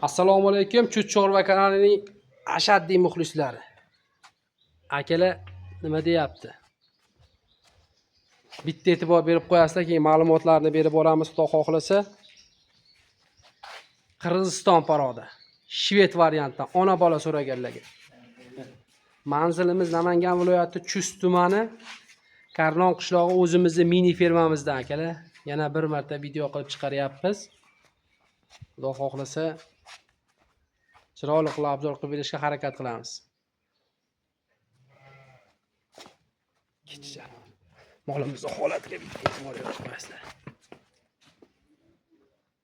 Assalomu alaykum, Chorva kanalining ashaddiy muxlislari. Akalar nima deyapti? Bitta e'tibor berib qo'yasizlar, keyin ma'lumotlarni berib boramiz, xudo xohlasa. Qirg'iziston paroda. Shved variantdan ona bola so'raganlarga. Manzilimiz Namangan viloyati Chust tumani, Karnon qishlog'i, o'zimizning mini fermamizdan akalar. Yana bir marta video qilib chiqaryapmiz. Xudo xohlasa chiroyli qilib obzor qilib berishga harakat qilamiz. Ketishlar. Molimizni holatiga bitta e'tibor berib qo'yasizlar.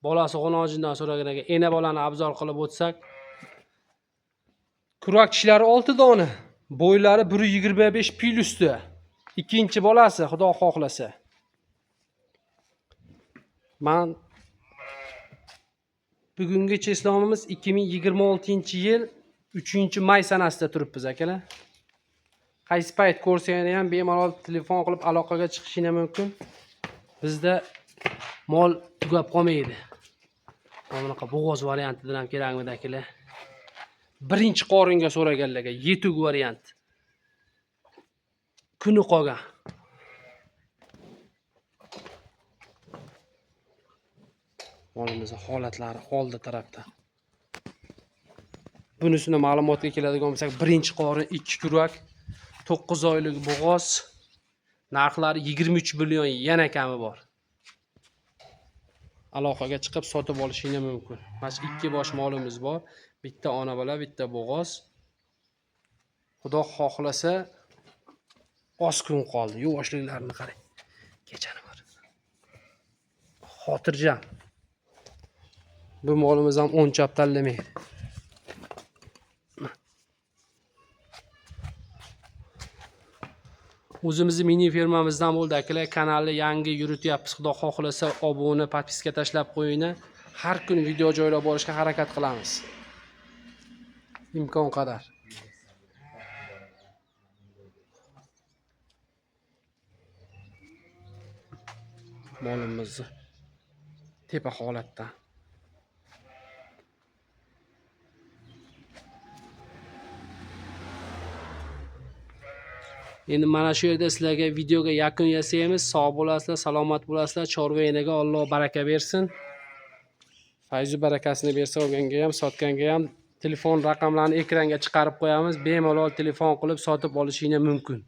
Bolasi G'onojindan so'raganiga ena bolani obzor qilib o'tsak, kurak tishlari 6 dona, bo'ylari 1.25 plyusda. Ikkinchi bolasi, xudo xohlasa. Men bugungi islomimiz 2026-yil 3-may sanasida turibmiz akalar. Qaysi payt ko'rsanglar ham bemalol telefon qilib aloqaga chiqishing mumkin. Bizda mol tugab qolmaydi. Bunaqa bo'g'oz variantidan ham kerakmi akalar? Birinchi qoringa so'raganlarga yetuk variant. Kuni qolgan. Molimizning holatlari holda tarafda. Bunisini ma'lumotga keladigan bo'lsak, birinchi qorin 2 kurak, 9 oylik bo'g'oz, narxlari 23 million yana kami bor. Aloqaga chiqib sotib olishingiz mumkin. Mana 2 bosh molimiz bor. Bitta ona bola, bitta bo'g'oz. Xudo xohlasa oz kun qoldi. Yuvvoshliklarini qarang. Kechani bor. Xotirjam. Bu molimiz ham 10 chap tanlamaydi. O'zimizning mini fermamizdan bo'ldi akalar. Kanalni yangi yurityapmiz. Xudo xohlasa obuna, podpiska tashlab qo'yinglar. Har kun video joylab borishga harakat qilamiz. Imkon qadar. Molimizni tepa holatda. Endi mana shu yerda sizlarga videoga yakun yasaymiz. Sog' bo'lasizlar, salomat bo'lasizlar. Chorva enaga Alloh baraka bersin. Fayzu barakasini bersa, olganga ham, sotganga ham telefon raqamlarini ekranga chiqarib qo'yamiz. Bemalol telefon qilib sotib olishingiz mumkin.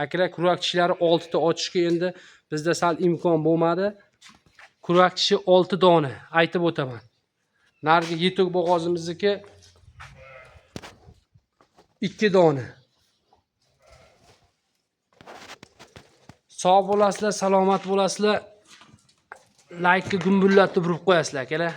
Akalar, kurak tishlari 6 ta ochishga endi bizda sal imkon bo'lmadi. Kurak tishi 6 dona, aytib o'taman. Nargi yetuk bo'g'ozimizniki 2 dona. Sog' bo'lasizlar, salomat bo'lasizlar. Like gumbillatib urib qo'yasizlar akalar.